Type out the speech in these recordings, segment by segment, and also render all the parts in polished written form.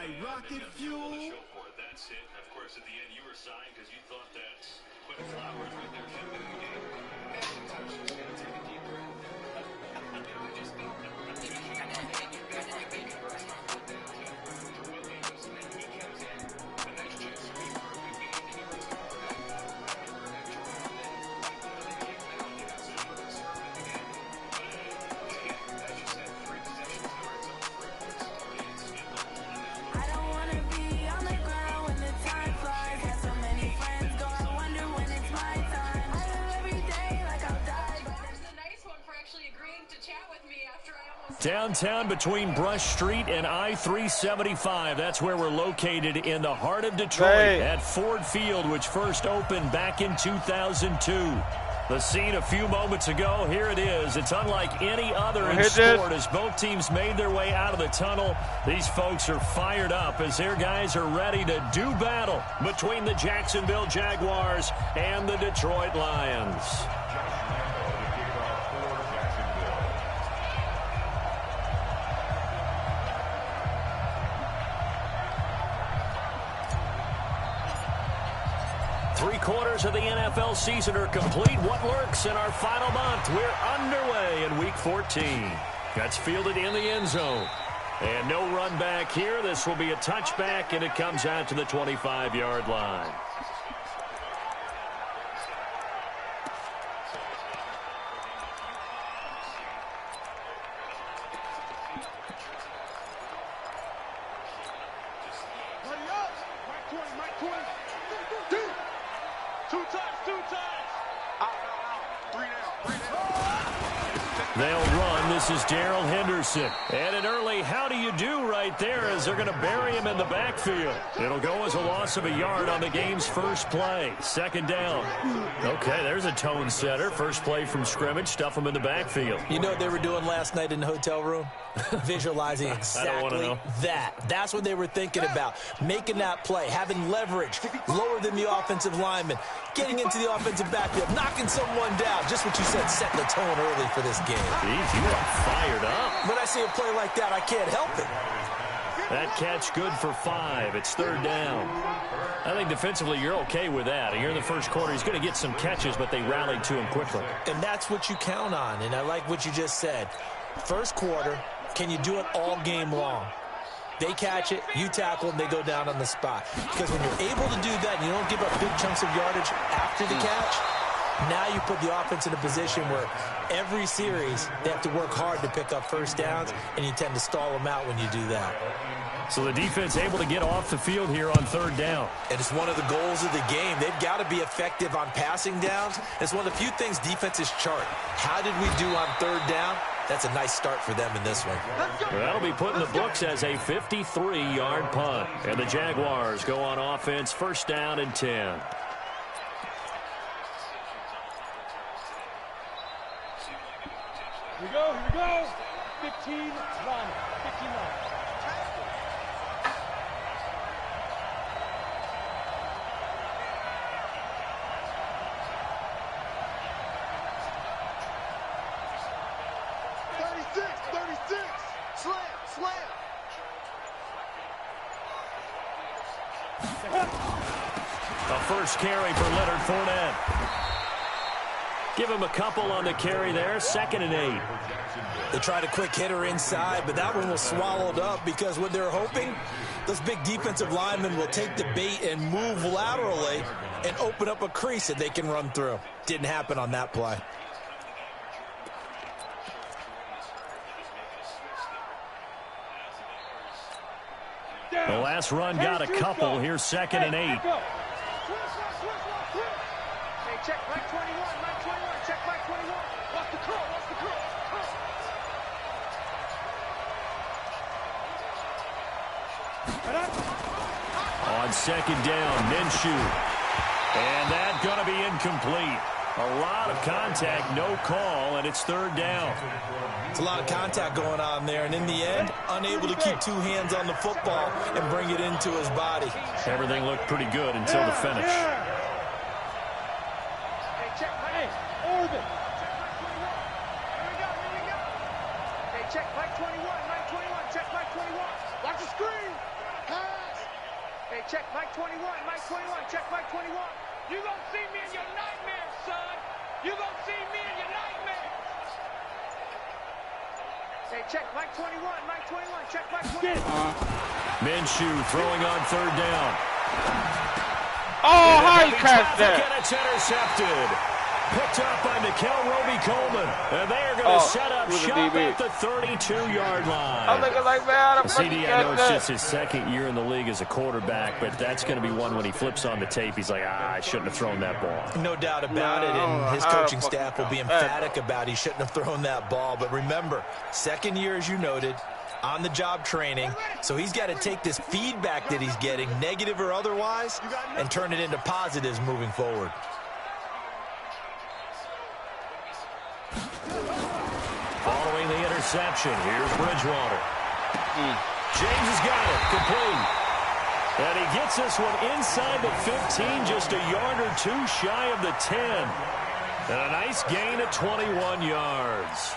my rocket fuel. That's it. Of course, at the end, you were sighing because you thought that putting flowers right there should have been the game. Take a deep breath. I just felt that. Downtown between Brush Street and I-375. That's where we're located in the heart of Detroit at Ford Field, which first opened back in 2002. The scene a few moments ago, here it is. It's unlike any other in sport as both teams made their way out of the tunnel. These folks are fired up as their guys are ready to do battle between the Jacksonville Jaguars and the Detroit Lions. Three-quarters of the NFL season are complete. What lurks in our final month? We're underway in Week 14. That's fielded in the end zone. And no run back here. This will be a touchback, and it comes out to the 25-yard line. They'll run. This is Darrell Henderson. And an early how do you do right there as they're going to bury him in the backfield. It'll go as a loss of a yard on the game's first play. Second down. Okay, there's a tone setter. First play from scrimmage. Stuff him in the backfield. You know what they were doing last night in the hotel room? Visualizing exactly that. That's what they were thinking about. Making that play, having leverage, lower than the offensive lineman, getting into the offensive backfield, knocking someone down. Just what you said, setting the tone early for this game. Jeez, you are fired up. When I see a play like that, I can't help it. That catch good for 5. It's third down. I think defensively you're okay with that. Here in the first quarter, he's going to get some catches, but they rallied to him quickly. And that's what you count on, and I like what you just said. First quarter, can you do it all game long? They catch it, you tackle, and they go down on the spot. Because when you're able to do that and you don't give up big chunks of yardage after the catch, now you put the offense in a position where every series they have to work hard to pick up first downs, and you tend to stall them out when you do that. So the defense able to get off the field here on third down. And it's one of the goals of the game. They've got to be effective on passing downs. It's one of the few things defenses chart. How did we do on third down? That's a nice start for them in this one. Well, that'll be put in the books as a 53-yard punt. And the Jaguars go on offense, first down and 10. Here we go, here we go. 15, run. 15, run. A first carry for Leonard Fournette. Give him a couple on the carry there. 2nd and 8. They tried a quick hitter inside, but that one was swallowed up because what they're hoping, those big defensive linemen will take the bait and move laterally and open up a crease that they can run through. Didn't happen on that play. The last run got a couple. Here's 2nd and 8. Hey, check Mike 21, Mike 21, check Mike 21. Watch the curl, watch the curl. On 2nd down, Minshew. And that's going to be incomplete. A lot of contact, no call, and it's third down. It's a lot of contact going on there, and in the end, unable to keep two hands on the football and bring it into his body. Everything looked pretty good until the finish. Hey, check Mike. Orbit. Check Mike 21. Here we go, here we go. Hey, check Mike 21, Mike 21, check Mike 21. Watch the screen. Hey, check Mike 21, Mike 21, check Mike 21. You gonna see me in your nightmares, son. You gonna see me in your nightmares. Hey, check Mike 21, Mike 21, check Mike 21. Minshew throwing on third down. Oh, how he catch And that? it's intercepted. Picked up by Nickel Roby-Coleman. And they're going to set up shop at the 32-yard line. I'm looking like, man, CD, I know it's just his second year in the league as a quarterback, but that's going to be one when he flips on the tape. He's like, I shouldn't have thrown that ball. No doubt about it, and his coaching staff will be emphatic about he shouldn't have thrown that ball. But remember, second year, as you noted, on-the-job training, so he's got to take this feedback that he's getting, negative or otherwise, and turn it into positives moving forward. Following the interception, here's Bridgewater. James has got it, complete. And he gets this one inside the 15, just a yard or two shy of the 10. And a nice gain of 21 yards.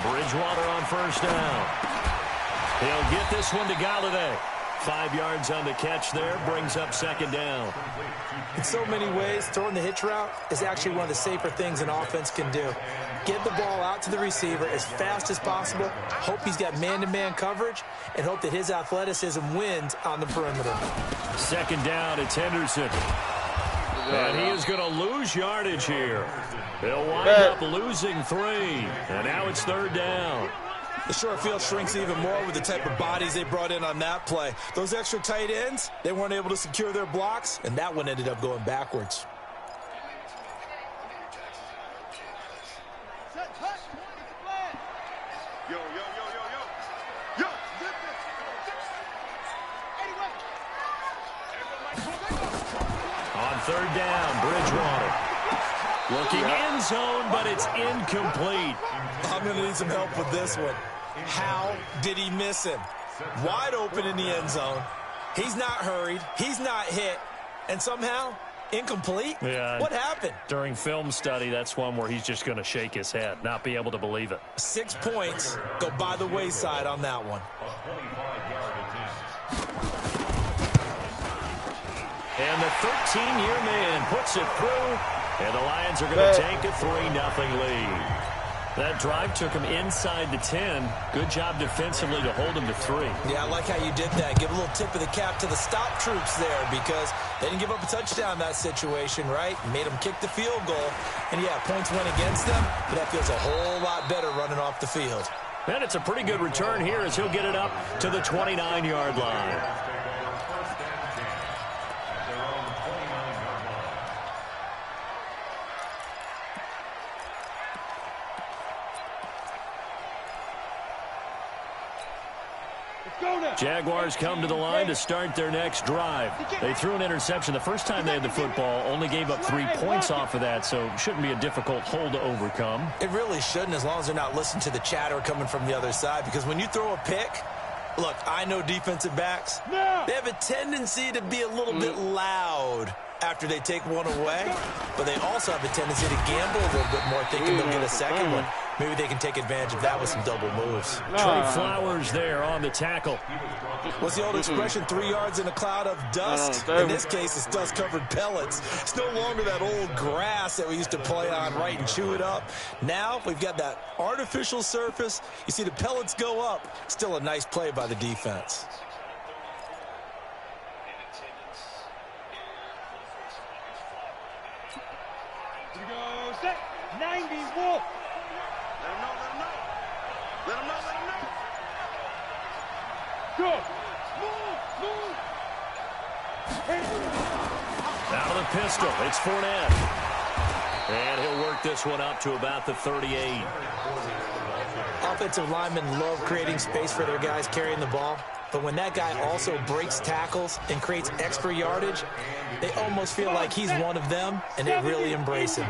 Bridgewater on first down. He'll get this one to Galladay. 5 yards on the catch there, brings up second down. In so many ways, throwing the hitch route is actually one of the safer things an offense can do. Get the ball out to the receiver as fast as possible, hope he's got man-to-man coverage, and hope that his athleticism wins on the perimeter. Second down, it's Henderson. And he is going to lose yardage here. They'll wind up losing 3. And now it's third down. The short field shrinks even more with the type of bodies they brought in on that play. Those extra tight ends, they weren't able to secure their blocks, and that one ended up going backwards. On third down, Bridgewater. Looking end zone, but it's incomplete. I'm going to need some help with this one. How did he miss him? Wide open in the end zone. He's not hurried. He's not hit. And somehow, incomplete? Yeah. What happened? During film study, that's one where he's just going to shake his head, not be able to believe it. 6 points go by the wayside on that one. And the 13-year man puts it through, and the Lions are going to take a 3-0 lead. That drive took him inside the 10. Good job defensively to hold him to 3. Yeah, I like how you did that. Give a little tip of the cap to the stop troops there because they didn't give up a touchdown in that situation, right? Made them kick the field goal. And, yeah, points went against them, but that feels a whole lot better running off the field. And it's a pretty good return here as he'll get it up to the 29-yard line. Jaguars come to the line to start their next drive. They threw an interception the first time they had the football, only gave up 3 points off of that, so it shouldn't be a difficult hole to overcome. It really shouldn't, as long as they're not listening to the chatter coming from the other side, because when you throw a pick, look, I know defensive backs, they have a tendency to be a little bit loud after they take one away, but they also have a tendency to gamble a little bit more, thinking they'll get a second one. Maybe they can take advantage of that with some double moves. Trey Flowers there on the tackle. What's the old expression, 3 yards in a cloud of dust? In this case, it's dust-covered pellets. It's no longer that old grass that we used to play on, right, and chew it up. Now we've got that artificial surface. You see the pellets go up. Still a nice play by the defense. Here we go, set, 90, Wolf. Let him know. Good. Move. Out of the pistol, it's Fournette. And he'll work this one up to about the 38. Offensive linemen love creating space for their guys carrying the ball. But when that guy also breaks tackles and creates extra yardage, they almost feel like he's one of them, and they really embrace him.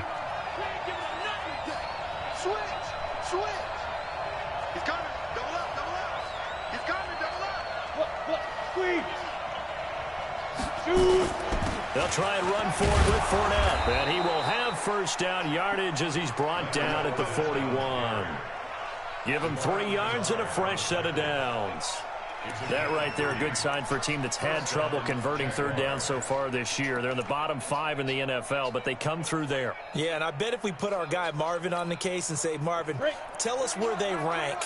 They'll try and run forward with Fournette, and he will have first down yardage as he's brought down at the 41. Give him 3 yards and a fresh set of downs. That right there, a good sign for a team that's had trouble converting third down so far this year. They're in the bottom 5 in the NFL, but they come through there. Yeah, and I bet if we put our guy Marvin on the case and say, Marvin, tell us where they rank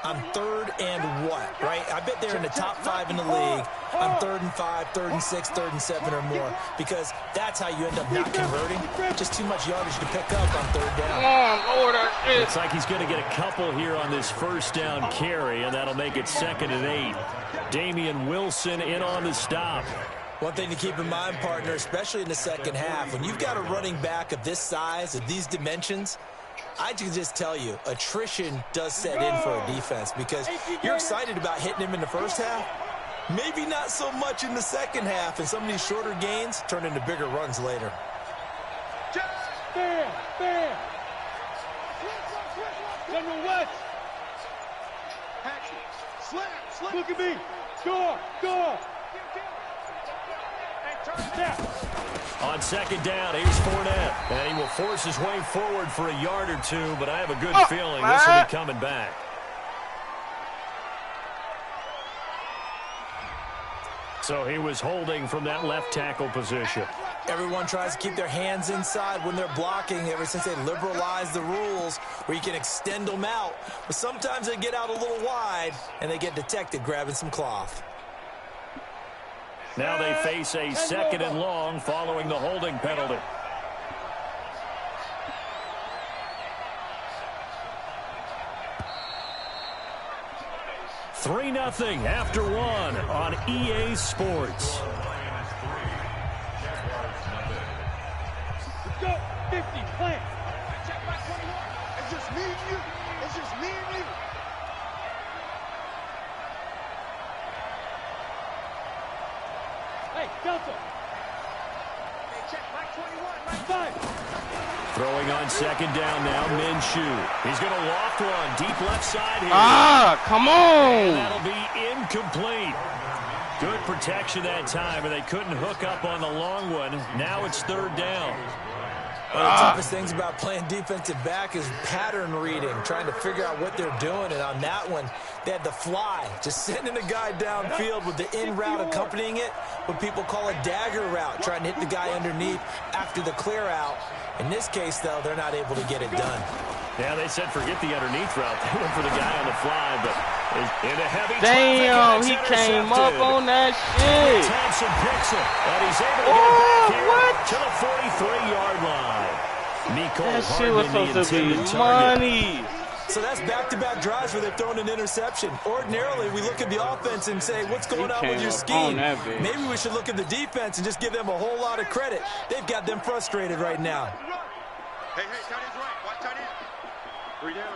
on 3rd and what, right? I bet they're in the top 5 in the league on 3rd and 5, 3rd and 6, 3rd and 7 or more, because that's how you end up not converting. Just too much yardage to pick up on 3rd down. Looks like he's going to get a couple here on this first down carry, and that'll make it 2nd and 8. Damian Wilson in on the stop. One thing to keep in mind, partner, especially in the second half, when you've got a running back of this size, of these dimensions, I can just tell you, attrition does set in for a defense because you're excited about hitting him in the first half. Maybe not so much in the second half, and some of these shorter gains turn into bigger runs later. Fair. General West. Slap. Look at me. Score. On 2nd down, here's Fournette, and he will force his way forward for a yard or 2, but I have a good feeling this will be coming back. So he was holding from that left tackle position. Everyone tries to keep their hands inside when they're blocking ever since they liberalized the rules where you can extend them out. But sometimes they get out a little wide, and they get detected grabbing some cloth. Now they face a 2nd and long following the holding penalty. (3-0) after 1 on EA Sports. Let's go. 50, plant. Check my 21. It's just me and you. Hey, Delta. Hey, check my 21, my 5. Throwing on 2nd down now, Minshew. He's going to loft one deep left side here. Come on. And that'll be incomplete. Good protection that time, and they couldn't hook up on the long one. Now it's 3rd down. One of the toughest things about playing defensive back is pattern reading, trying to figure out what they're doing. And on that one, they had the fly, just sending a guy downfield with the in route accompanying it, what people call a dagger route, trying to hit the guy underneath after the clear out. In this case, though, they're not able to get it done. Yeah, they said forget the underneath route. They went for the guy on the fly, but in a heavy damn, traffic, he came up on that shit. Thompson picks it, and he's able to get it back here to the 43-yard line. That shit was supposed to be money. So that's back-to-back drives where they've thrown an interception. Ordinarily, we look at the offense and say, what's going on with your scheme? Maybe we should look at the defense and just give them a whole lot of credit. They've got them frustrated right now. Hey, tight end's right. Watch tight end. 3 down.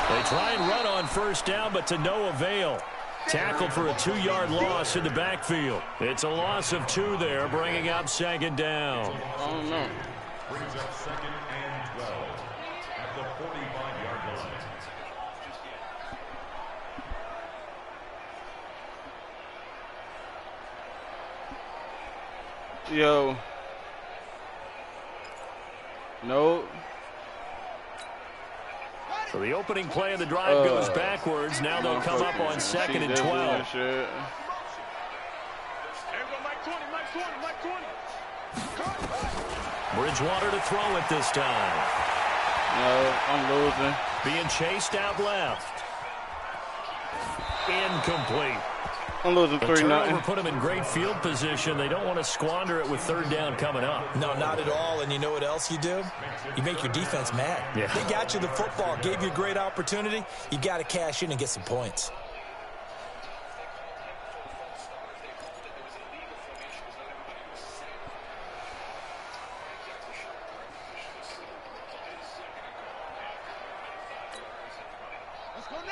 They try and run on first down, but to no avail. Tackled for a 2-yard loss in the backfield. It's a loss of 2 there, bringing up 2nd down. Oh, no. Brings up 2nd and 12 at the 45-yard line. Yo. No. So the opening play of the drive goes backwards. Now they'll come up on 2nd and 12. Bridgewater to throw it this time. No, I'm losing. Being chased out left. Incomplete. I'm losing 3-0. Put them in great field position. They don't want to squander it with 3rd down coming up. No, not at all. And you know what else you do? You make your defense mad. Yeah. They got you the football, gave you a great opportunity. You got to cash in and get some points.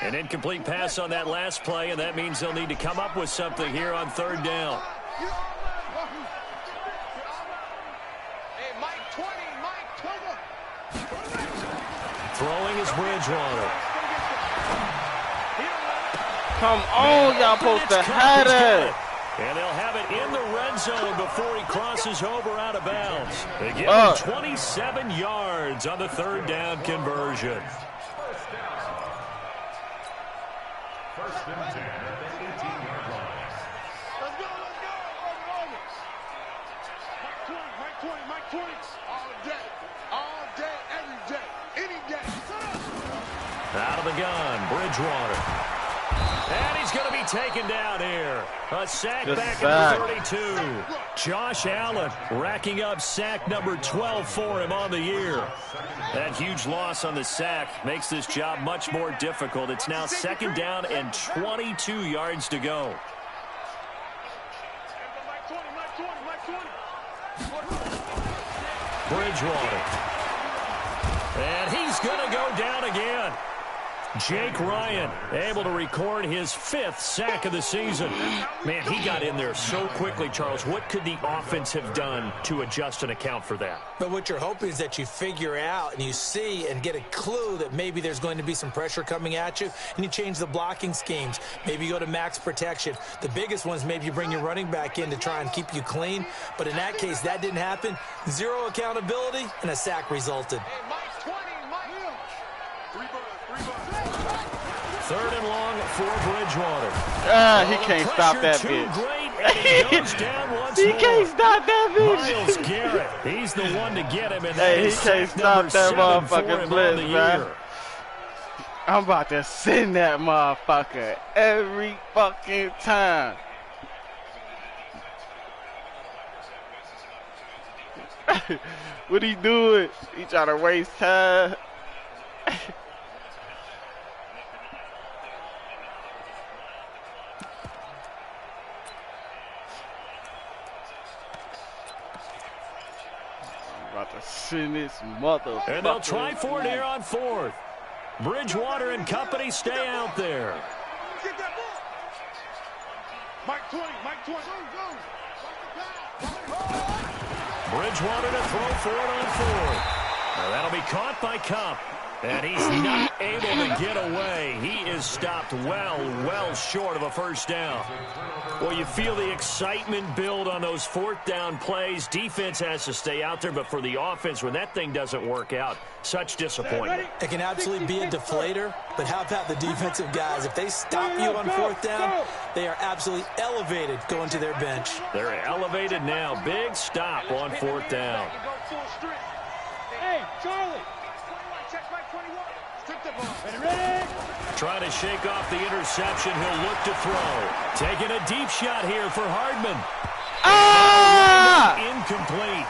An incomplete pass on that last play, and that means they'll need to come up with something here on 3rd down. Throwing is Bridgewater. Come on, y'all supposed to have it. And they'll have it in the red zone before he crosses over out of bounds. They give him 27 yards on the third down conversion. First and 10 at the 18-yard line. Let's go. Mike 20. All day, every day, any day. Out of the gun, Bridgewater. And he's going to be taken down here. A sack back at the 32. Josh Allen racking up sack number 12 for him on the year. That huge loss on the sack makes this job much more difficult. It's now second down and 22 yards to go. Bridgewater. And he's going to go down again. Jake Ryan able to record his 5th sack of the season. Man, he got in there so quickly, Charles. What could the offense have done to adjust and account for that? But what you're hoping is that you figure out and you see and get a clue that maybe there's going to be some pressure coming at you, and you change the blocking schemes. Maybe you go to max protection. The biggest one is maybe you bring your running back in to try and keep you clean. But in that case, that didn't happen. Zero accountability, and a sack resulted. Third and long for Bridgewater. He can't stop that bitch. He can't stop that bitch. Myles Garrett, he's the one to get him. And he can't stop that motherfucking blitz, man. I'm about to send that motherfucker every fucking time. What he doing? He trying to waste time. About to send this motherfucker. And they'll try for it here on 4th. Bridgewater and company stay out there. Get that ball. Mike 20. Bridgewater to throw for it on 4th. Now that'll be caught by Cup. And he's not able to get away. He is stopped well short of a first down. Well, you feel the excitement build on those 4th down plays. Defense has to stay out there, but for the offense, when that thing doesn't work out, such disappointment. It can absolutely be a deflator, but how about the defensive guys? If they stop you on 4th down, they are absolutely elevated going to their bench. They're elevated now. Big stop on 4th down. Hey, Charlie. Check my 21. Strip the ball. Ready? Trying to shake off the interception. He'll look to throw. Taking a deep shot here for Hardman. Incomplete.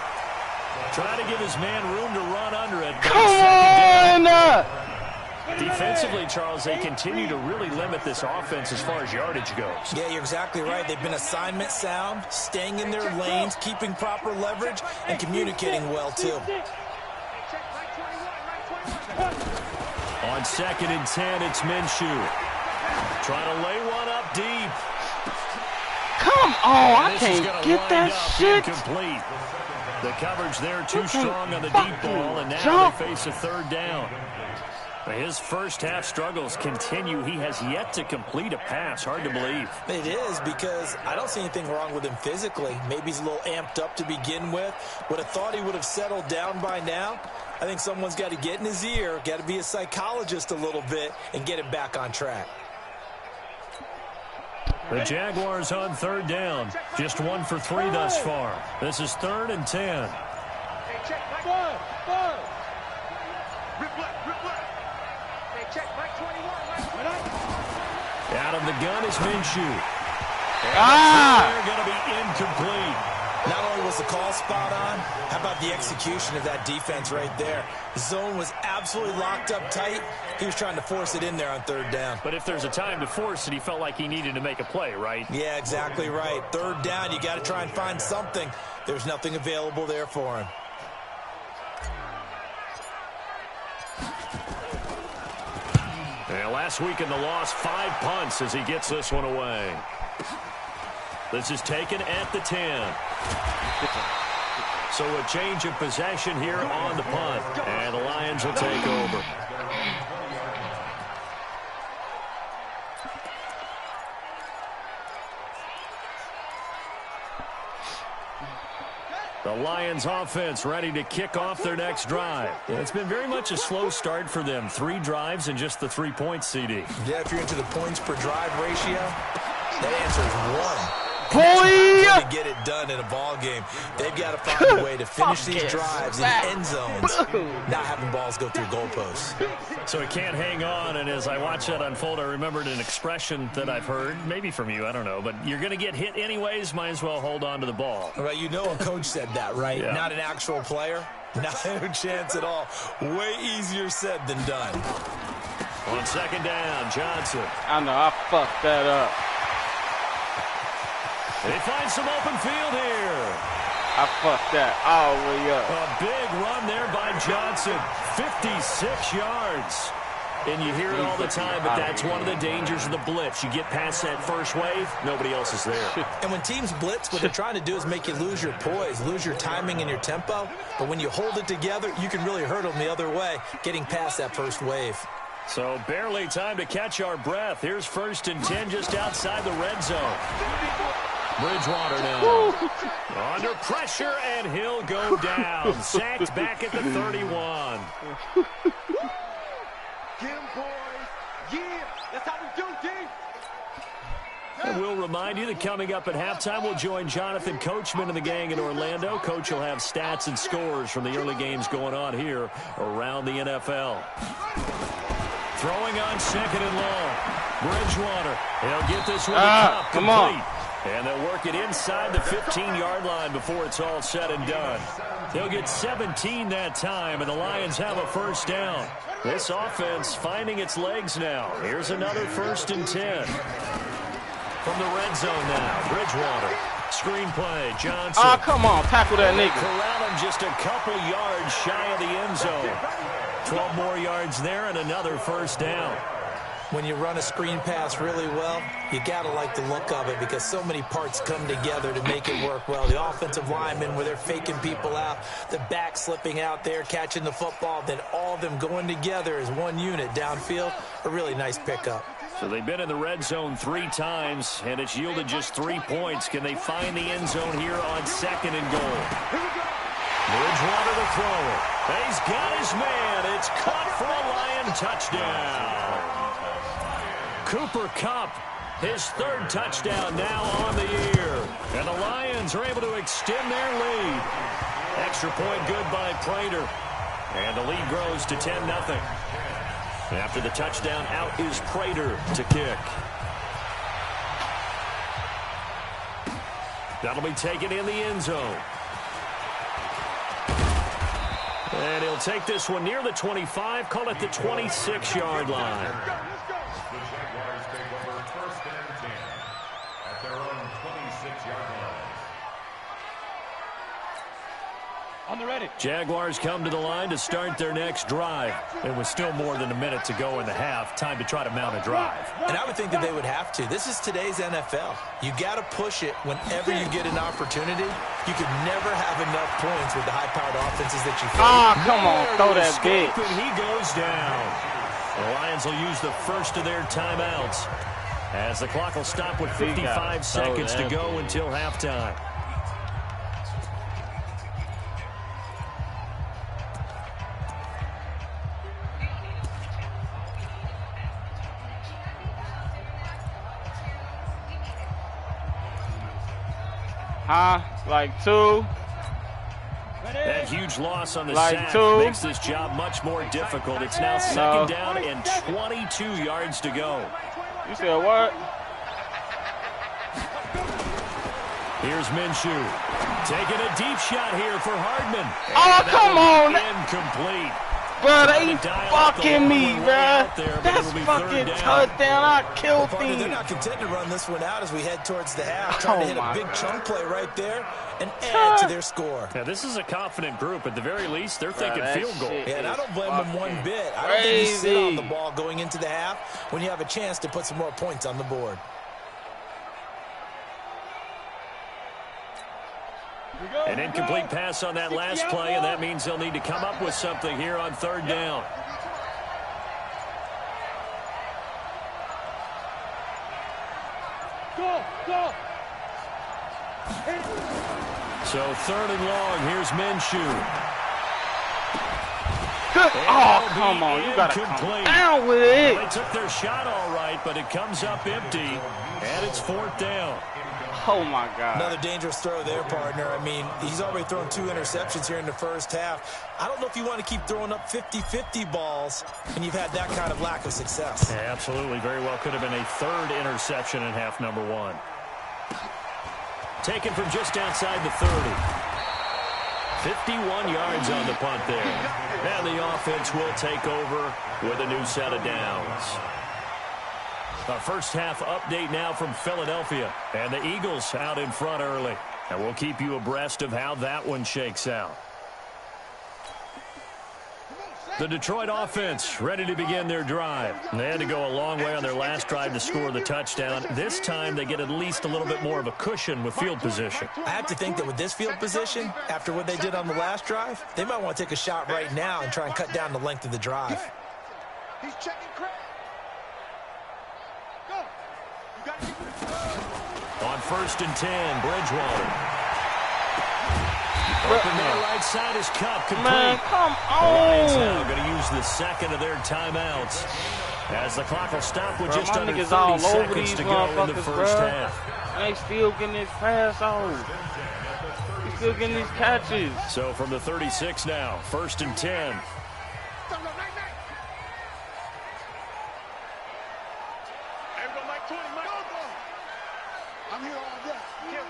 Trying to give his man room to run under it. Come on! Defensively, Charles, they continue to really limit this offense as far as yardage goes. Yeah, you're exactly right. They've been assignment sound, staying in their lanes, keeping proper leverage, and communicating well, too. On 2nd and 10, it's Minshew. Trying to lay one up deep. Come on, I can't get that shit. Incomplete. The coverage there too strong on the deep ball, and now they face a 3rd down. His first half struggles continue. He has yet to complete a pass. Hard to believe. It is, because I don't see anything wrong with him physically. Maybe he's a little amped up to begin with. Would have thought he would have settled down by now. I think someone's got to get in his ear, got to be a psychologist a little bit, and get him back on track. The Jaguars on 3rd down. Just 1 for 3 thus far. This is 3rd and 10. Out of the gun is Minshew. They're going to be incomplete. Not only was the call spot on, how about the execution of that defense right there? The zone was absolutely locked up tight. He was trying to force it in there on 3rd down. But if there's a time to force it, he felt like he needed to make a play, right? Yeah, exactly right. 3rd down, you got to try and find something. There's nothing available there for him. And last week in the loss, 5 punts as he gets this one away. This is taken at the 10. So a change of possession here on the punt. And the Lions will take over. Lions offense ready to kick off their next drive. It's been very much a slow start for them. 3 drives and just the 3 points, CD. Yeah, if you're into the points per drive ratio, that answer is 1. Boy! To get it done in a ball game, they've got to find a way to finish these drives in end zones, not having balls go through goalposts. So it can't hang on, and as I watch that unfold, I remembered an expression that I've heard, maybe from you, I don't know, but you're going to get hit anyways, might as well hold on to the ball. Right, you know a coach said that, right? Yeah. Not an actual player. Not a chance at all. Way easier said than done. On second down, Johnson. I know, I fucked that up. They find some open field here. I fucked that all the way up. A big run there by Johnson. 56 yards. And you hear it all the time, but that's one of the dangers of the blitz. You get past that first wave, nobody else is there. And when teams blitz, what they're trying to do is make you lose your poise, lose your timing and your tempo. But when you hold it together, you can really hurt them the other way, getting past that first wave. So barely time to catch our breath. Here's 1st and 10 just outside the red zone. Bridgewater now. Under pressure, and he'll go down. Sacked back at the 31. Get him, boys. Yeah, that's how we do, D. And we'll remind you that coming up at halftime, we'll join Jonathan Coachman and the gang in Orlando. Coach will have stats and scores from the early games going on here around the NFL. Throwing on 2nd and long. Bridgewater. He'll get this one to come on. And they'll work it inside the 15-yard line before it's all said and done. They'll get 17 that time, and the Lions have a 1st down. This offense finding its legs now. Here's another 1st and 10. From the red zone now, Bridgewater. Screenplay, Johnson. Oh, come on, tackle that nigga. Corral him just a couple yards shy of the end zone. 12 more yards there and another 1st down. When you run a screen pass really well, you got to like the look of it because so many parts come together to make it work well. The offensive linemen, where they're faking people out, the back slipping out there, catching the football, then all of them going together as one unit downfield. A really nice pickup. So they've been in the red zone 3 times, and it's yielded just 3 points. Can they find the end zone here on 2nd and goal? Bridgewater to throw it. He's got his man. It's caught for a Lion touchdown. Cooper Kupp, his 3rd touchdown now on the year. And the Lions are able to extend their lead. Extra point good by Prater. And the lead grows to 10-0. After the touchdown, out is Prater to kick. That'll be taken in the end zone. And he'll take this one near the 25, call it the 26-yard line. The Jaguars take over 1st and 10 at their own 26-yard line. On the ready. Jaguars come to the line to start their next drive. It was still more than a minute to go in the half. Time to try to mount a drive. And I would think that they would have to. This is today's NFL. You got to push it whenever you get an opportunity. You could never have enough points with the high-powered offenses that you face. Ah, come on, throw that bitch. And he goes down. The Lions will use the first of their timeouts as the clock will stop with 55 seconds to go until halftime. Like 2. That huge loss on the Like sack 2. makes this job much more difficult. It's now 2nd down and 22 yards to go. You said what? Here's Minshew. Taking a deep shot here for Hardman. Oh, come on. Incomplete. Bro, they fucking me, bro. That's fucking touchdown. I killed They're him. not content to run this one out as we head towards the half. Trying to hit a big chunk play right there and add to their score. Now, this is a confident group. At the very least, they're thinking that field goal. shit Yeah, and I don't blame them one bit. I don't crazy. think you sit on the ball going into the half when you have a chance to put some more points on the board. An incomplete pass on that last play, and that means they'll need to come up with something here on 3rd down. Go, go. So 3rd and long. Here's Minshew. Good. Oh, come on. You got to come down with it. They took their shot all right, but it comes up empty, and it's 4th down. Oh, my God. Another dangerous throw there, partner. I mean, he's already thrown 2 interceptions here in the first half. I don't know if you want to keep throwing up 50-50 balls, and you've had that kind of lack of success. Yeah, absolutely. Very well could have been a 3rd interception in half number 1. Taken from just outside the 30. 51 yards on the punt there. And the offense will take over with a new set of downs. Our first half update now from Philadelphia. And the Eagles out in front early. And we'll keep you abreast of how that one shakes out. The Detroit offense ready to begin their drive. They had to go a long way on their last drive to score the touchdown. This time they get at least a little bit more of a cushion with field position. I have to think that with this field position, after what they did on the last drive, they might want to take a shot right now and try and cut down the length of the drive. He's checking Craig. Go. You got to get On 1st and 10, Bridgewater. Open there, right side is Cup, complete. Man, come Lions on. now going to use the second of their timeouts as the clock will stop with just my under niggas 30 all over seconds these to go in the motherfuckers, first bro. half. They still getting this pass off. They still getting these catches. So from the 36 now, 1st and 10. Everybody, Mike 20, Mike. I'm here all day. Kill.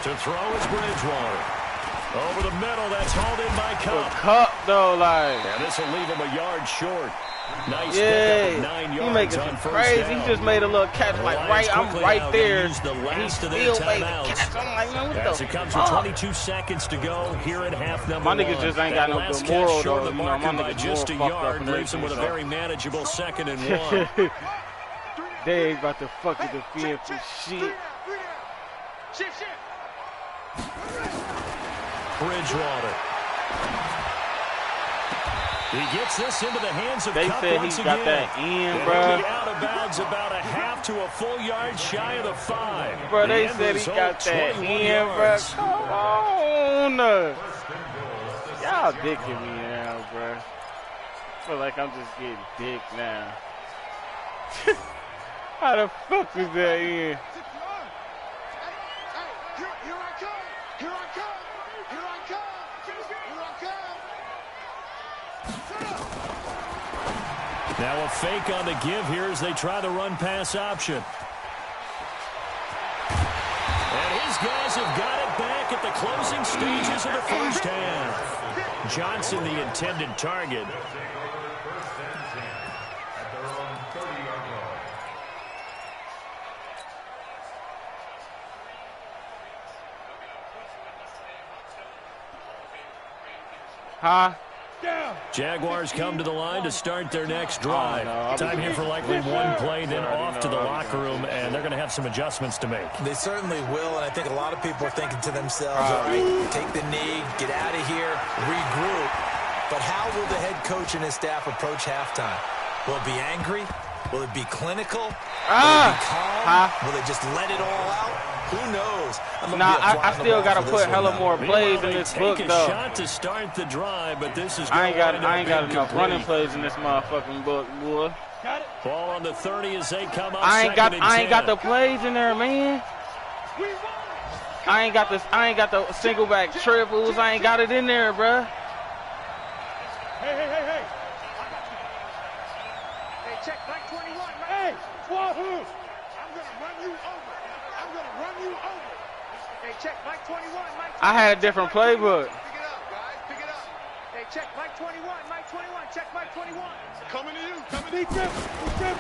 To throw is Bridgewater. Over the middle, that's hauled in by Cup. Cup, though, like. And this will leave him a yard short. Nice Yeah, pickup of 9 yards he making on some first crazy. down. He just made a little catch, like Lions I'm quickly right now there. gonna use the He last of their still made a timeouts. catch. I'm like, man, what As the it comes fuck? with 22 seconds to go here in half number My 1. niggas just ain't got no That good last moral, catch short of though. the You know, marker my by niggas just a more fucked up yard and leaves him with a everything, very manageable 2nd and 1. They ain't about to fucking defend for shit. Shift. Bridgewater. He gets this into the hands of They Cup said once he again. got that in, And bro. he'll be out of bounds about a half to a full yard shy of the 5. Bro, The they end said he result, got that 21 in, bro. yards. Come on. Y'all dicking me now, bro. I feel like I'm just getting dick now. How the fuck is that in? Here I come. Now a fake on the give here as they try the run-pass option. And his guys have got it back at the closing stages of the first half. Johnson, the intended target. Huh? Jaguars come to the line to start their next drive. Time here for likely one play, then off to the locker room, and they're going to have some adjustments to make. They certainly will, and I think a lot of people are thinking to themselves, all right, take the knee, get out of here, regroup. But how will the head coach and his staff approach halftime? Will it be angry? Will it be clinical? Will it be calm? Will they just let it all out? Who knows? Nah, I still gotta put hella more plays in this book, though. Shot to start the drive, but this is I ain't got enough running plays in this motherfucking book, boy. Ball on the 30 as they come up. I ain't got the plays in there, man. I ain't got the single back triples. I ain't got it in there, bruh. Hey. Hey, check Mike 21. Hey, wahoo! I'm gonna run you over. Hey, check Mike 21. I had a different playbook. Pick it up, guys. Pick it up. Hey, check Mike 21. Check Mike 21. Coming to you.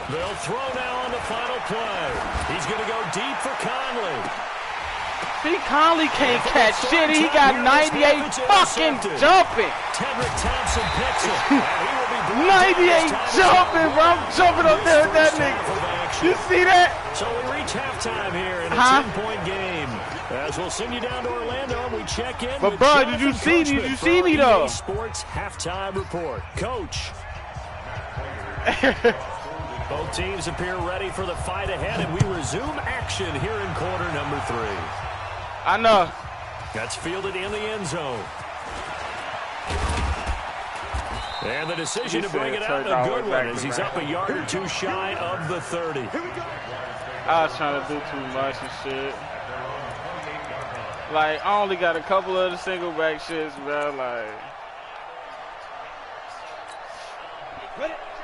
They'll throw now on the final play. He's going to go deep for Conley. See, Conley can't catch shit. He got 98 fucking jumping. Tedrick Thompson picks it. And he will be 98 jumping, bro. I'm jumping up there with that nigga. You see that? So we reach halftime here in a 10-point game. As we'll send you down to Orlando and we check in. But with bro, Jonathan did you Coachman see me for though? EA Sports halftime report. Coach. Both teams appear ready for the fight ahead, and we resume action here in quarter number 3. I know. That's fielded in the end zone. And the decision to bring it out, a good one, as he's up a yard or two shy of the 30. I was trying to do too much and shit. Like, I only got a couple of the single back shits, bro. Like,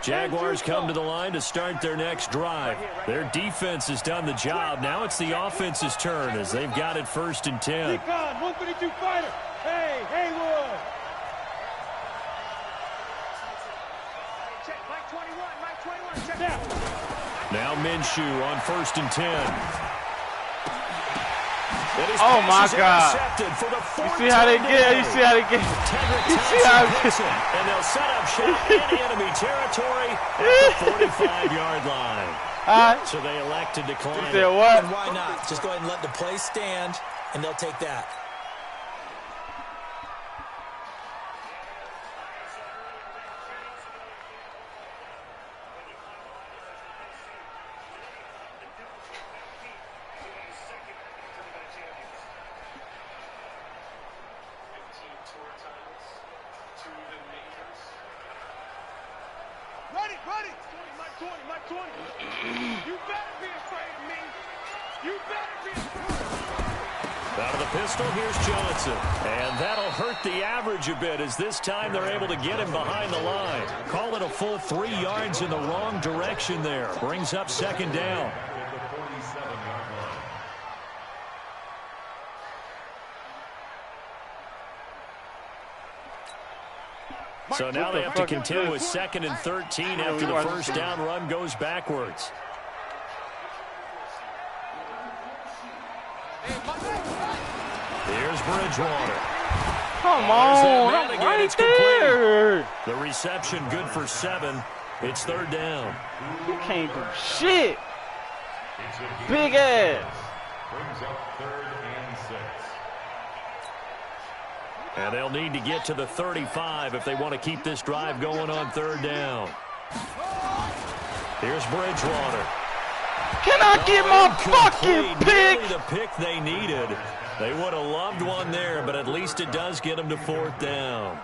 Jaguars come to the line to start their next drive. Their defense has done the job. Now it's the offense's turn as they've got it 1st and 10. 152 fighter. Hey, Haywood. Check Mike 21, Mike 21, check out. Now Minshew on 1st and 10. oh my God. You see how they get? You see how they get? You see how they get? And they'll set up shop in enemy territory at the 45-yard line. So they elect to decline. You said what? And why not? Just go ahead and let the play stand, and they'll take that. Ready. Mike 20, Mike 20. You better be afraid of me. You better be afraid. Out of the pistol, here's Johnson. And that'll hurt the average a bit as this time they're able to get him behind the line. Call it a full 3 yards in the wrong direction there. Brings up 2nd down. So now they have to contend with 2nd and 13 after the 1st down run goes backwards. Here's Bridgewater. Come on, right there. The reception good for 7. It's 3rd down. You can't do shit. Big ass. Brings up 3rd and 6. And they'll need to get to the 35 if they want to keep this drive going on 3rd down. Here's Bridgewater. Can I get my fucking pick? Nearly the pick they needed. They would have loved one there, but at least it does get them to 4th down.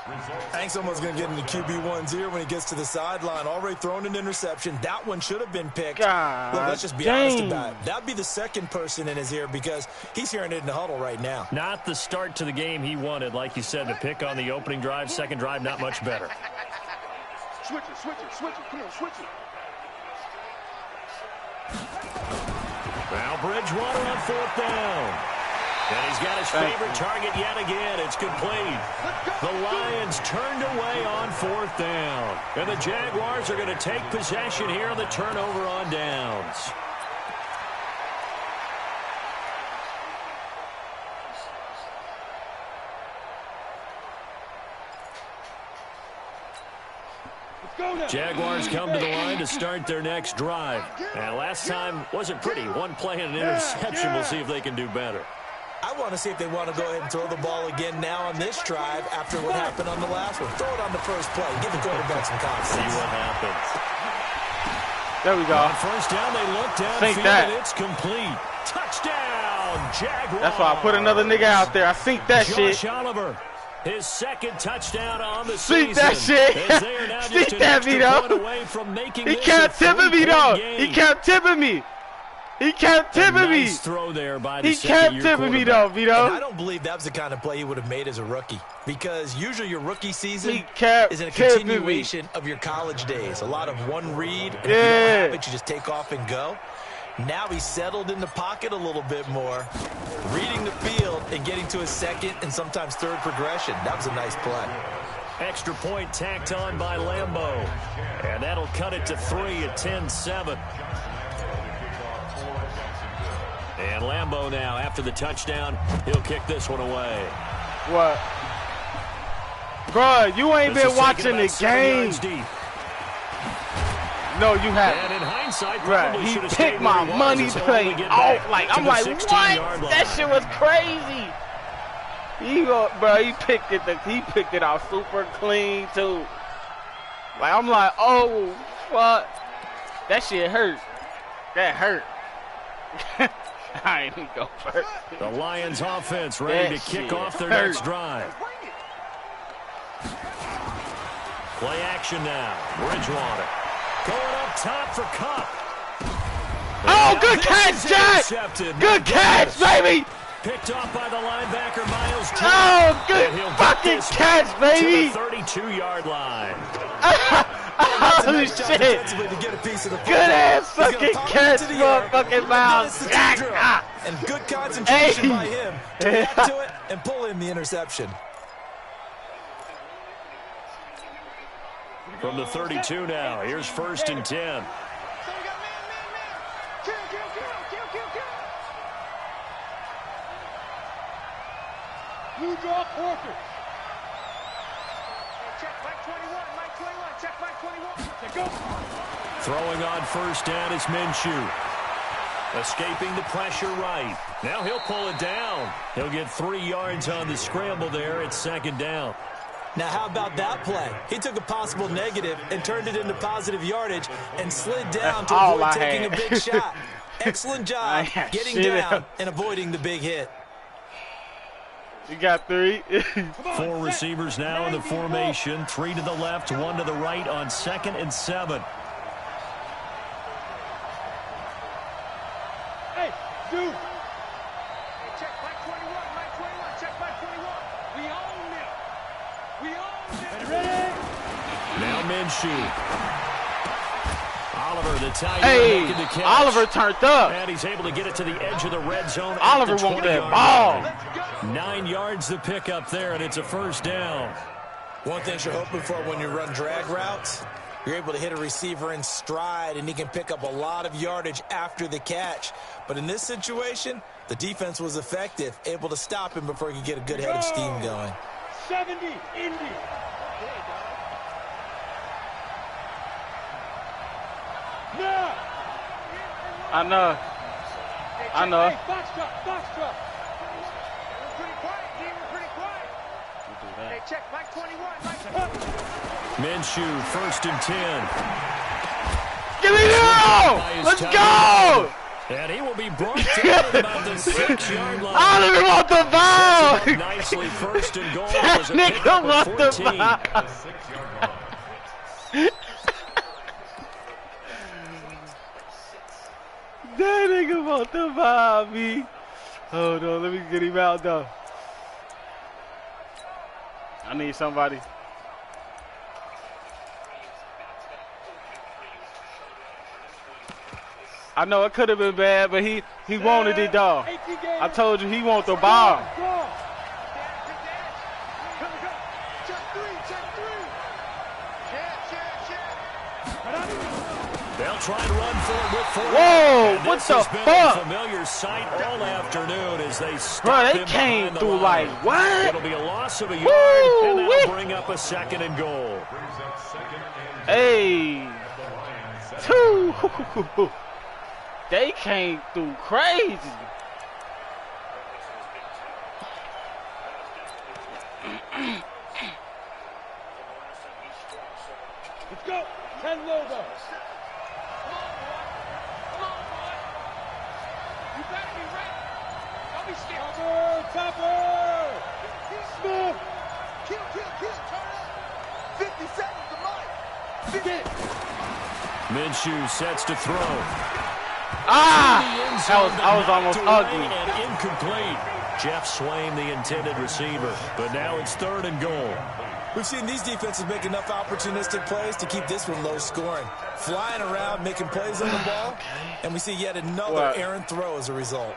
I think someone's going to get into QB1's ear when he gets to the sideline. Already thrown an interception. That one should have been picked. God, look, let's just be honest about it. That would be the 2nd person in his ear because he's hearing it in the huddle right now. Not the start to the game he wanted, like you said, to pick on the opening drive. 2nd drive, not much better. Switch it. Come on, switch it. Now Bridgewater on 4th down. And he's got his favorite target yet again. It's complete. The Lions turned away on 4th down. And the Jaguars are going to take possession here on the turnover on downs. Jaguars come to the line to start their next drive. And last time wasn't pretty. One play and an interception. We'll see if they can do better. I want to see if they want to go ahead and throw the ball again now on this drive after what happened on the last one. Throw it on the first play. Give the quarterback some confidence. See what happens. There we go. On 1st down, they look downfield, and it's complete. Touchdown, Jaguars. That's why I put another nigga out there. I think that shit. Josh Oliver, his 2nd touchdown on the season. See that shit. See that, Vito. He kept tipping me, though. He kept tipping me. He kept tipping me. Nice throw there by the he kept tipping me, though, Vito. And I don't believe that was the kind of play he would have made as a rookie. Because usually your rookie season is a continuation of your college days. A lot of one read. And if you don't have it, you just take off and go. Now he's settled in the pocket a little bit more, reading the field and getting to his 2nd and sometimes 3rd progression. That was a nice play. Extra point tacked on by Lambeau. And that'll cut it to 3 at 10-7. And Lambeau now, after the touchdown, he'll kick this one away. What? Bro, you ain't been watching the game. No, you haven't. And in hindsight, right. He picked my money play out. Like, I'm like, what? That shit was crazy. He picked it out super clean too. Like, I'm like, oh fuck. That shit hurt. That hurt. I ain't even go first. The Lions offense ready to kick off their next drive. Play action now. Bridgewater going up top for Cup. Oh, good catch, Jack! Good catch, baby! Picked off by the linebacker, Miles. Oh, good fucking catch, baby! To the 32-yard line. Oh, shit! Good ass fucking catch, motherfucking Miles. And good concentration by him to react to it and pull in the interception. From the 32 now, here's 1st and 10. Blue draw quarter. Check Mike 21, Mike 21, check Mike 21. Go. Throwing on 1st down is Minshew. Escaping the pressure right. Now he'll pull it down. He'll get 3 yards on the scramble there. It's 2nd down. Now, how about that play? He took a possible negative and turned it into positive yardage and slid down to avoid taking a big shot. Excellent job getting down and avoiding the big hit. You got 3. 4 receivers now in the formation. 3 to the left, 1 to the right on 2nd and 7. Hey, dude. Check Mike 21, Mike 21, check Mike 21. We own it. We own it. Ready? Now Minshew. Oliver, the tight end, making the catch. Oliver turned up. And he's able to get it to the edge of the red zone. Oliver won't that ball. 9 yards to pick up there, and it's a 1st down. One thing you're hoping for when you run drag routes, you're able to hit a receiver in stride, and he can pick up a lot of yardage after the catch. But in this situation, the defense was effective, able to stop him before he could get a good head of steam going. 70, Indy. No. I know. I know. Hey, box truck, box truck. We're pretty quiet, G. We're pretty quiet. Hey, check Mike 21, Mike 20. Minshew, 1st and 10. Give me now! Let's go! And he will be brought down at about the 6-yard line. I don't even want the ball! Nicely, 1st and goal. That nigga want the ball! That nigga want the ball, B. Hold on, let me get him out, though. I need somebody. I know it could have been bad, but he wanted it, dog. I told you he want the ball. They'll try and run for it with 4. Whoa, what the fuck? A familiar sight all afternoon as they stop Bro, they him came behind the through line. like, what? It'll be a loss of a yard, Woo, and that'll bring up a 2nd and goal. Hey. 2. They came through crazy. Let's go. 10 logo. You better be ready. Don't be scared. Topper. Smith. Kill. Turn up. 50 seconds to mine. Minshew sets to throw. I was almost ugly. And incomplete. Jeff Swain, the intended receiver. But now it's 3rd and goal. We've seen these defenses make enough opportunistic plays to keep this one low scoring. Flying around, making plays on the ball, and we see yet another errant throw as a result.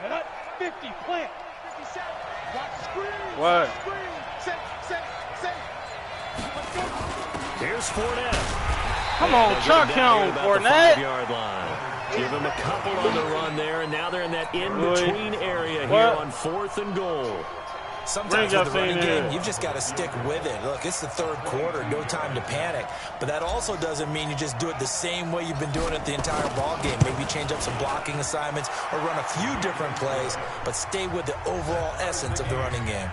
Set up. 50, plant. 57. Watch screen. What? Set. Let's go. Here's Fournette. Come on, chuck him, Fournette. 5-yard line. Give him a couple on the run there, and now they're in that in-between area here on 4th and goal. sometimes with the running game, you've just got to stick with it. Look, it's the third quarter, no time to panic. But that also doesn't mean you just do it the same way you've been doing it the entire ball game. Maybe change up some blocking assignments or run a few different plays, but stay with the overall essence of the running game.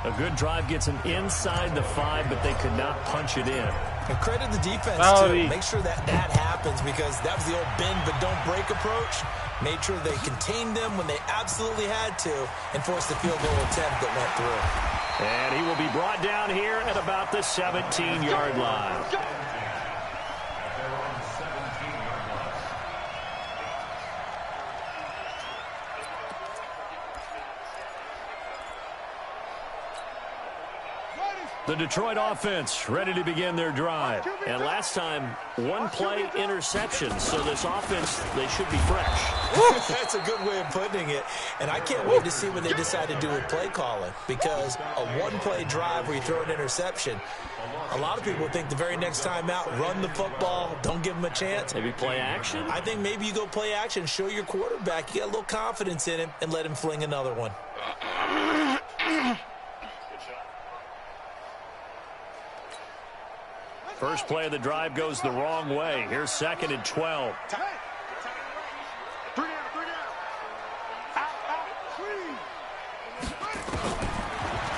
A good drive gets them inside the 5, but they could not punch it in. And credit the defense, too. Make sure that happens, because that was the old bend but don't break approach. Made sure they contained them when they absolutely had to and forced the field goal attempt that went through. And he will be brought down here at about the 17-yard line. The Detroit offense ready to begin their drive. And last time, one-play interception. So this offense, they should be fresh. That's a good way of putting it. And I can't wait to see what they decide to do with play calling. Because a one-play drive where you throw an interception, a lot of people think the very next time out, run the football, don't give them a chance. Maybe play action? I think maybe you go play action, show your quarterback you got a little confidence in him, and let him fling another one. First play of the drive goes the wrong way. Here's 2nd and 12.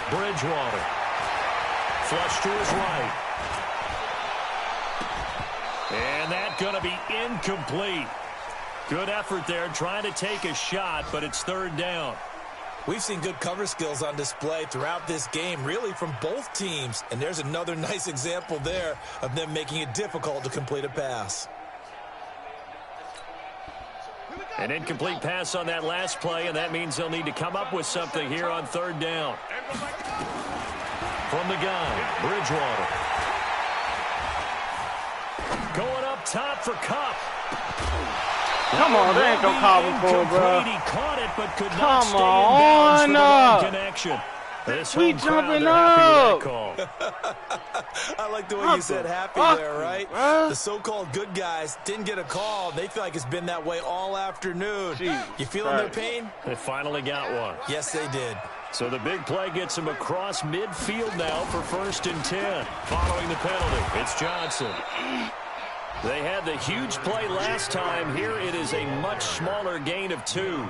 Bridgewater. Flush to his right. And that's going to be incomplete. Good effort there, trying to take a shot, but it's 3rd down. We've seen good cover skills on display throughout this game, really from both teams. And there's another nice example there of them making it difficult to complete a pass. An incomplete pass on that last play, and that means they'll need to come up with something here on 3rd down. From the gun, Bridgewater. Going up top for Cup. Come on, they ain't gonna call him for, bro. He caught it, but could not stay in bounds for the connection. We jumping up. I like the way you said happy there, right? The so-called good guys didn't get a call. They feel like it's been that way all afternoon. You feeling their pain? They finally got one. Yes, they did. So the big play gets him across midfield now for 1st and 10. Following the penalty, it's Johnson. They had the huge play last time. Here it is a much smaller gain of 2.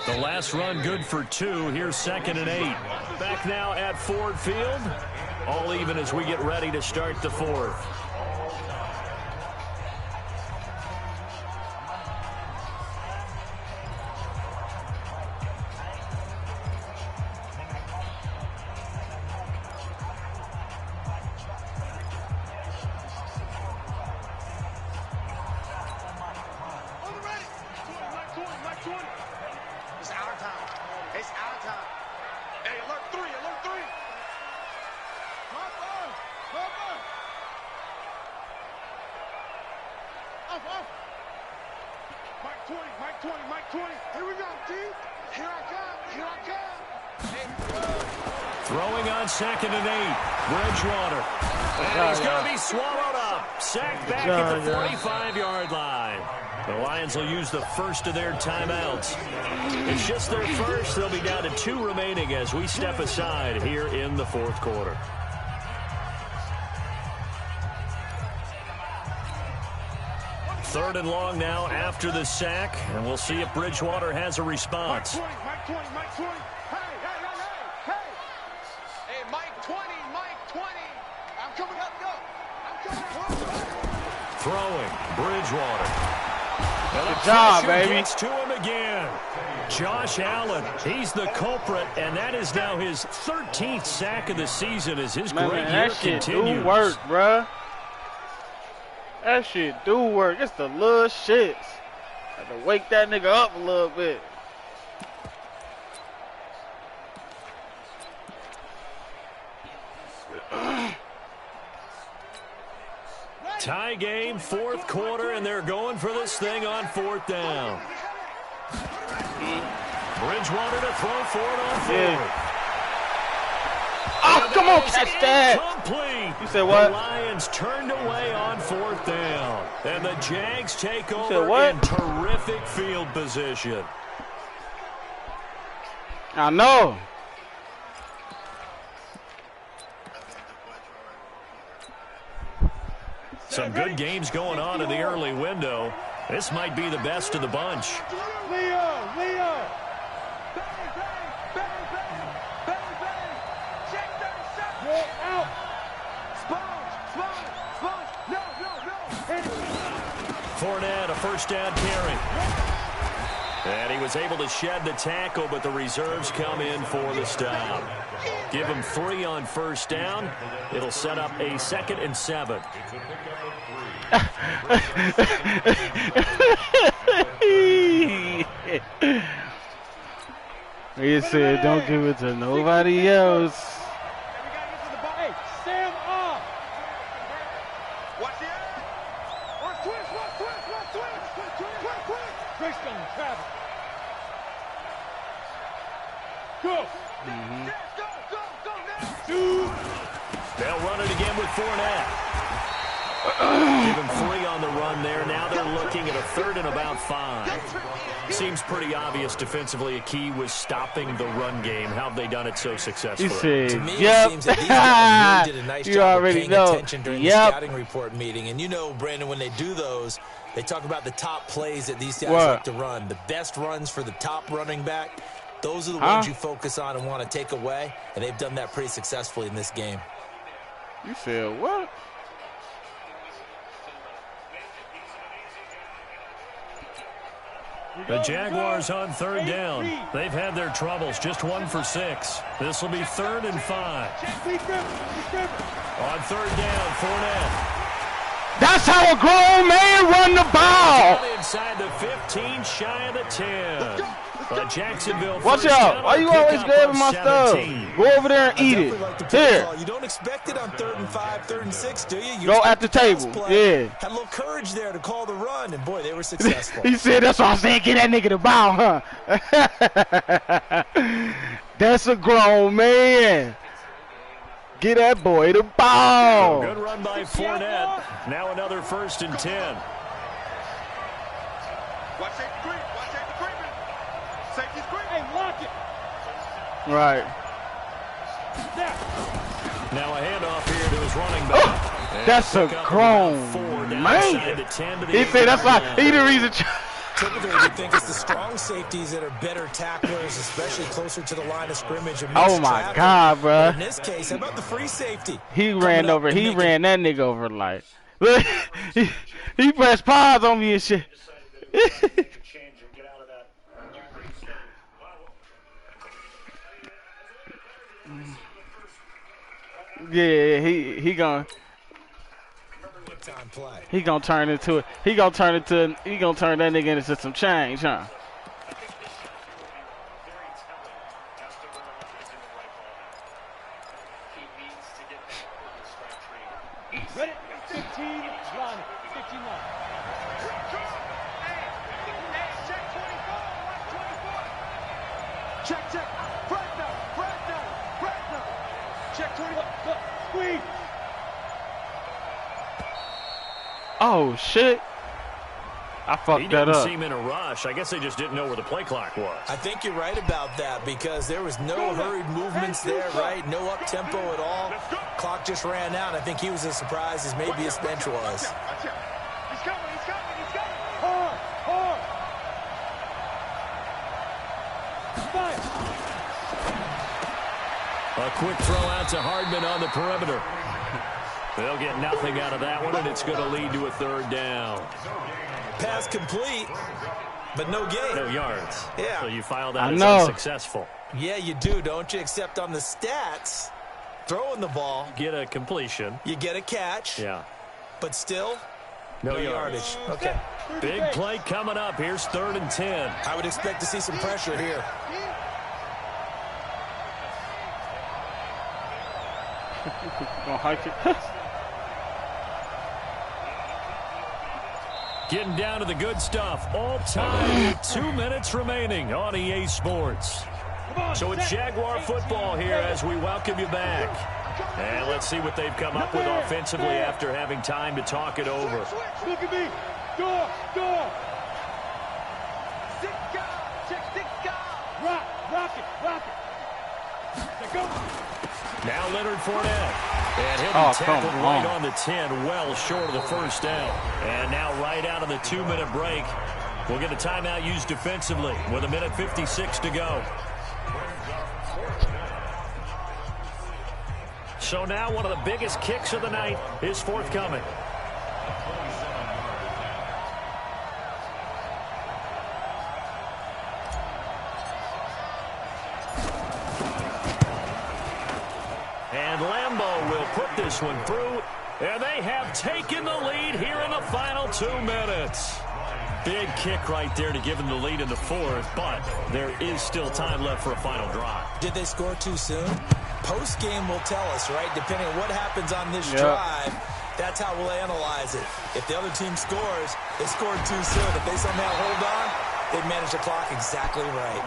The last run good for 2. Here's 2nd and 8. Back now at Ford Field. All even as we get ready to start the 4th. Throwing on 2nd and 8. Bridgewater. And he's going to be swallowed up. Sacked back at the 45-yard line. The Lions will use the first of their timeouts. It's just their first. They'll be down to 2 remaining as we step aside here in the 4th quarter. Third and long now after the sack, and we'll see if Bridgewater has a response. Mike 20. Hey, Mike 20. I'm coming up, Throwing, Bridgewater. Good job, baby. Gets to him again. Josh Allen, he's the culprit, and that is now his 13th sack of the season as his great year continues. That shit do work, bruh. That shit do work. It's the little shits. Have to wake that nigga up a little bit. Tie game, 4th quarter, and they're going for this thing on 4th down. Bridgewater to throw for it on 4th. Oh, come on, catch that. Complete. You said what? The Lions turned away on 4th down. And the Jags take over in terrific field position. I know. Some good games going on in the early window. This might be the best of the bunch. Leo. Bang, bang, bang, bang, bang, bang. Check 37. Roll out. Sponge. No. Hit it. Fournette, a first down carry. And he was able to shed the tackle, but the reserves come in for the stop. Give him 3 on first down. It'll set up a 2nd and 7. He said, don't give it to nobody else. Hey, Sam off. Watch the end. Watch twist. Twist on Travis. Go. Go now. Dude. They'll run it again with Fournette. Give him 3 on the run there. Now they're looking at a 3rd and about 5. Seems pretty obvious defensively. A key was stopping the run game. How have they done it so successfully? He said, to me, yep. it seems that these guys really did a nice You job of already paying know. attention during the scouting report meeting. And you know, Brandon, when they do those, they talk about the top plays that these guys like to run. The best runs for the top running back. Those are the ones you focus on and want to take away. And they've done that pretty successfully in this game. You said what? The Jaguars on 3rd down. They've had their troubles. Just 1 for 6. This will be 3rd and 5. On 3rd down, Fournette. That's how a grown man run the ball. Inside the 15, shy of the 10. Jacksonville. Watch out. Why you always grabbing my stuff? Go over there and eat it. Here. You don't expect it on 3rd and 5, 3rd and 6, do you? Go at the table. Yeah. Had a little courage there to call the run, and boy, they were successful. He said, that's what I said. Get that nigga the ball, huh? That's a grown man. Get that boy the ball. Good run by Fournette. Now another 1st and 10. Watch safety creep. Safety's creep. Hey, lock it. Right. Now a handoff here to his running back. That's a grown man. He said that's why he the reason. Typically, we think it's the strong safeties that are better tacklers, especially closer to the line of scrimmage. Oh my God, bro! In this case, how about the free safety? He ran over. He ran that nigga over like. Look, he pressed pause on me and shit. Yeah, he gonna turn into it. He gonna turn that nigga into some change, huh? Ready? 15, run. 59. Check. Fragment. Check 21. Look, squeeze. Oh shit! I fucked that up. He didn't seem in a rush. I guess they just didn't know where the play clock was. I think you're right about that because there was no hurried movements there, right? No up tempo at all. Clock just ran out. I think he was as surprised as maybe his bench was. He's coming. Hard. A quick throw out to Hardman on the perimeter. They'll get nothing out of that one, and it's going to lead to a 3rd down. Pass complete, but no gain. No yards. Yeah. So you file that as unsuccessful. Yeah, you do, don't you? Except on the stats, throwing the ball. Get a completion. You get a catch. Yeah. But still, no yardage. Okay. Big play coming up. Here's 3rd and 10. I would expect to see some pressure here. Gonna hike it. Getting down to the good stuff. All time with 2 minutes remaining on EA Sports. So it's Jaguar football here as we welcome you back. And let's see what they've come up with offensively after having time to talk it over. Look at me. Door. Six guys. Check 6 guys. Rock it. Now Leonard Fournette. And he'll be tackled right on the 10, well short of the first down. And now right out of the 2-minute break, we'll get a timeout used defensively with 1:56 to go. So now one of the biggest kicks of the night is forthcoming. And Lambeau will put this one through, and they have taken the lead here in the final 2 minutes. Big kick right there to give them the lead in the fourth, but there is still time left for a final drive. Did they score too soon? Post-game will tell us, right? Depending on what happens on this drive, that's how we'll analyze it. If the other team scores, they scored too soon. If they somehow hold on, they've managed the clock exactly right.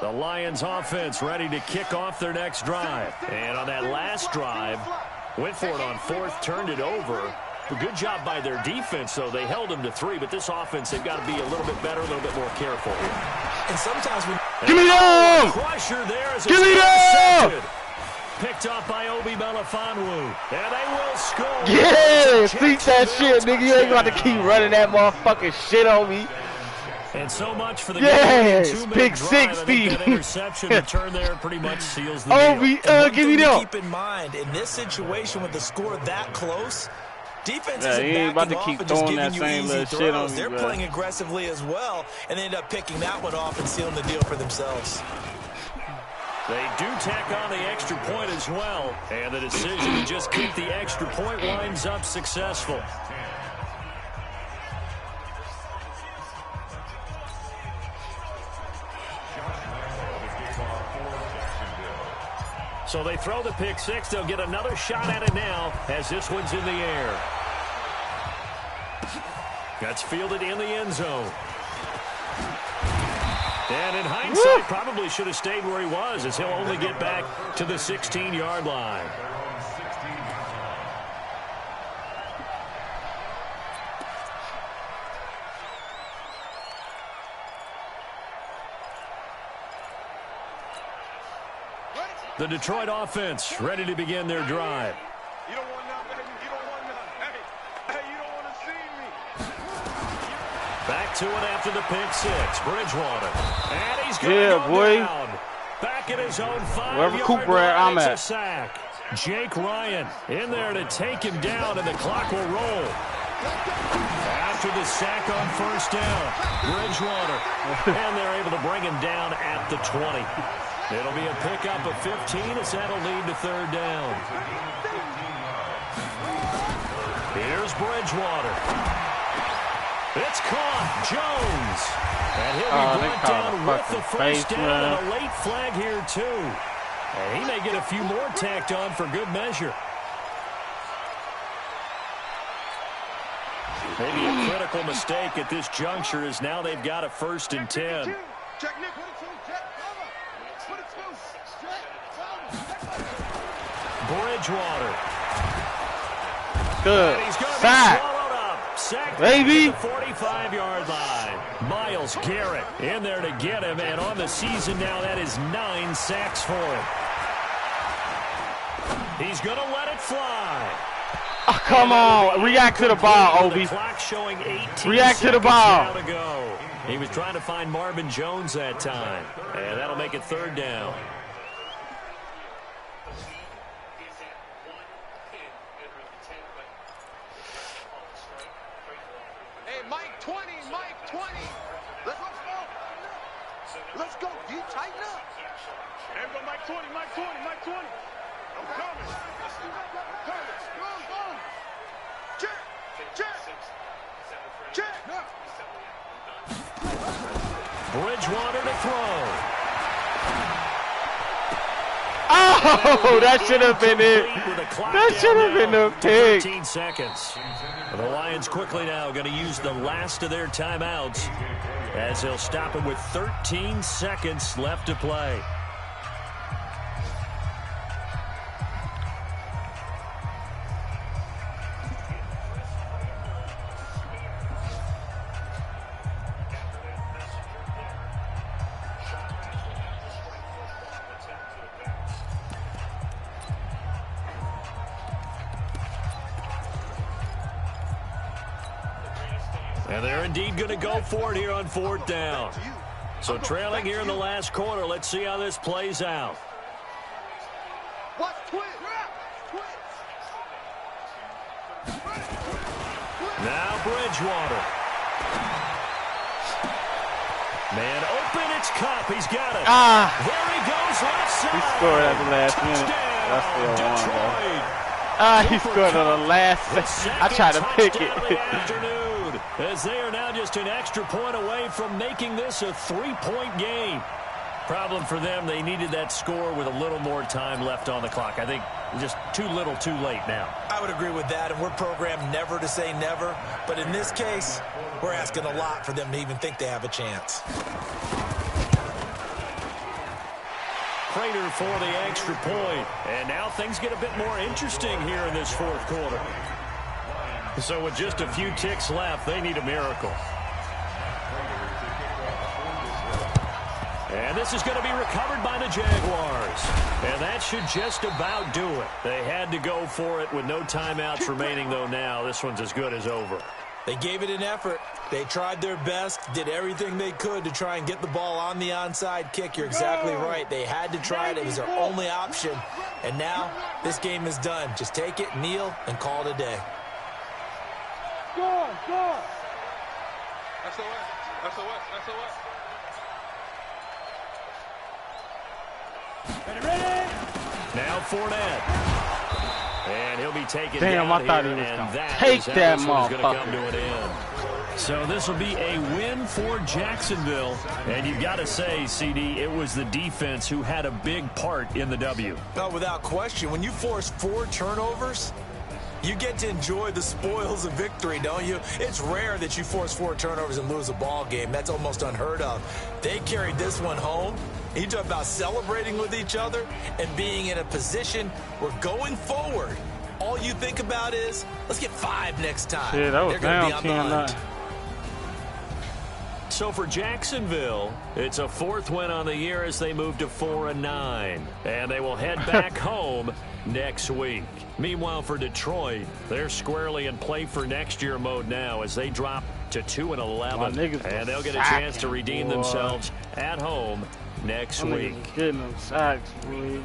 The Lions offense ready to kick off their next drive. And on that last drive, went for it on fourth, turned it over. A good job by their defense, though. They held them to 3, but this offense, they've got to be a little bit better, a little bit more careful here. And sometimes we... Give me them! Crusher there as Give me them! Picked off by Obi Melifonwu. And they will score. Yeah, see that shit, nigga. You ain't got to keep running that motherfucking shit on me. And so much for the yes, big 60. That interception return there pretty much seals the deal. Give me that. Keep in mind, in this situation with the score that close, defense isn't ain't about backing to off keep and just throwing giving that you same easy little shit on throws. me, They're bro. playing aggressively as well, and they end up picking that one off and sealing the deal for themselves. They do tack on the extra point as well, and the decision to just kick the extra point winds up successful. So they throw the pick six. They'll get another shot at it now as this one's in the air. That's fielded in the end zone. And in hindsight, probably should have stayed where he was, as he'll only get back to the 16-yard line. The Detroit offense ready to begin their drive. You don't want none, baby. You don't want none. Hey, you don't want to see me. Back to it after the pick six. Bridgewater. And he's going to go down. Back in his own 5-yard line. I'm it's at. a sack. Jake Ryan in there to take him down, and the clock will roll. After the sack on first down, Bridgewater. And they're able to bring him down at the 20. It'll be a pickup of 15 as that'll lead to third down. Here's Bridgewater. It's caught. Jones. And he'll be brought down with the first down and a late flag here, too. And he may get a few more tacked on for good measure. Maybe a critical mistake at this juncture is now they've got a 1st and 10. Check Nick. Bridgewater. Good. And he's going to be Sack. swallowed up. Sacked Baby. at the 45-yard line. Myles Garrett in there to get him, and on the season now, that is 9 sacks for him. He's going to let it fly. Oh, come on. React to the ball, Obi. The clock showing 18 React to the seconds ball. now to go. He was trying to find Marvin Jones that time, and that'll make it third down. Hey, Mike 20, Mike 20. Let's go. Let's go. You tighten up. Hey, go Mike 20, Mike 20, Mike 20. I'm coming. Go. Check. Check. Check. Bridgewater to throw. Oh, that should have been it. That should have been the pick. 13 seconds. The Lions quickly now going to use the last of their timeouts as they'll stop it with 13 seconds left to play. And they're indeed going to go for it here on 4th down. So trailing here in the last quarter. Let's see how this plays out. Now Bridgewater. Man open, it's Cup. He's got it. There he goes, left side. He scored at the last minute. That's still one, though. He scored on the last second. I tried to pick it. As they are now just an extra point away from making this a 3-point game. Problem for them, they needed that score with a little more time left on the clock. I think just too little too late now. I would agree with that, and we're programmed never to say never. But in this case, we're asking a lot for them to even think they have a chance. Prater for the extra point. And now things get a bit more interesting here in this 4th quarter. So with just a few ticks left, they need a miracle. And this is going to be recovered by the Jaguars. And that should just about do it. They had to go for it with no timeouts remaining, though now. This one's as good as over. They gave it an effort. They tried their best, did everything they could to try and get the ball on the onside kick. You're exactly right. They had to try it. It was their only option. And now this game is done. Just take it, kneel, and call it a day. Score! That's the way. That's the way. That's the way. Ready? Now Fournette. And he'll be taken down. Damn, I thought he was going to take that motherfucker. So this will be a win for Jacksonville. And you've got to say, CD, it was the defense who had a big part in the W. No, without question. When you force 4 turnovers, you get to enjoy the spoils of victory, don't you? It's rare that you force 4 turnovers and lose a ball game. That's almost unheard of. They carried this one home. You talk about celebrating with each other and being in a position where going forward, all you think about is, let's get 5 next time. Yeah, that was down 10-9. So for Jacksonville, it's a 4th win on the year as they move to 4-9. And they will head back home next week. Meanwhile, for Detroit, they're squarely in play for next year mode now as they drop to 2-11. And they'll get a chance to redeem themselves at home next week. Getting them sacks, boy.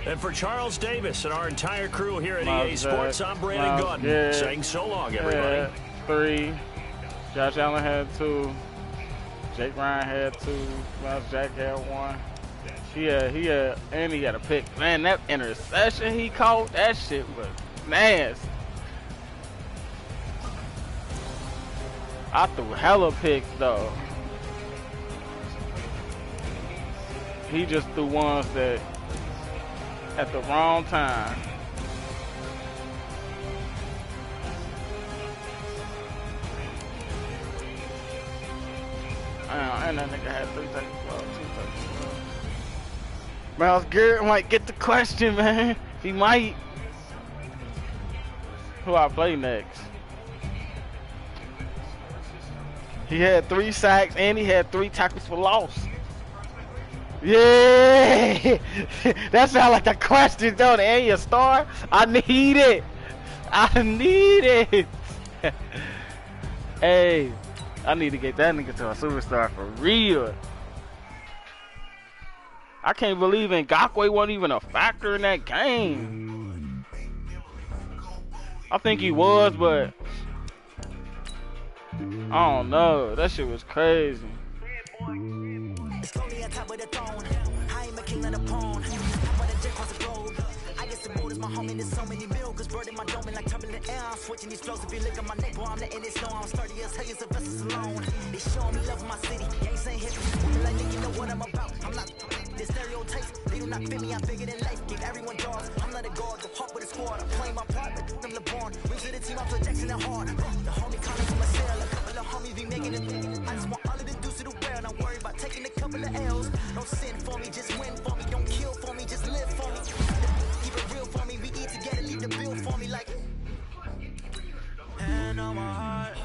And for Charles Davis and our entire crew here at EA Sports, I'm Brandon Gordon saying so long, everybody. 3. Josh Allen had 2. Jake Ryan had 2. Miles Jack had 1. He had a pick. Man, that interception he caught, that shit was nasty. I threw hella picks though. He just threw ones that at the wrong time. And that nigga had 3 touchdowns, 2 touchdowns. Myles Garrett might get the question, man. He might. Who I play next? He had 3 sacks and he had 3 tackles for loss. Yeah, that sounds like the question, don't it? And your star, I need it. I need it. Hey, I need to get that nigga to a superstar for real. I can't believe Ngakoue wasn't even a factor in that game. I think he was, but I don't know. That shit was crazy. my homie, there's so many mil, cause bird in my dome and like turbulent air. I'm switching these flows. If you look at my neck, boy, I'm letting it snow. I'm sturdy as hell, the vessels alone. They showing me love in my city. Gang saying hip, like nigga, you know what I'm about. I'm not the stereotypes, they do not fit me. I'm bigger than life. Give everyone dogs. I'm not a guard, the hawk with a squad. I'm playing my part, but them LeBron. Ring to the team, I'm Jackson and hard. The homie calling to my cell. A couple of homies be making it. I just want all of the dudes to the world. I'm worried about taking a couple of L's. Don't sin for me, just win for me. Don't kill for me, just live for me. Keep it real for me. We eat together, leave the bill for me like. Hand on my heart,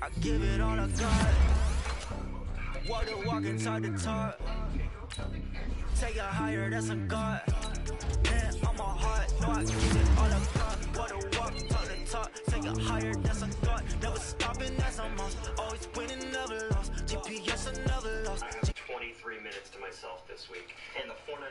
I give it all I got. Walk the walk inside the talk. Take it higher, that's a God. Hand on my heart, no, I give it all I got. Walk the walk, talk the talk. Take it higher, that's a God. Never stopping, that's a must. Always winning, never lost. GPS, I never lost. I have 23 minutes to myself this week, and the 4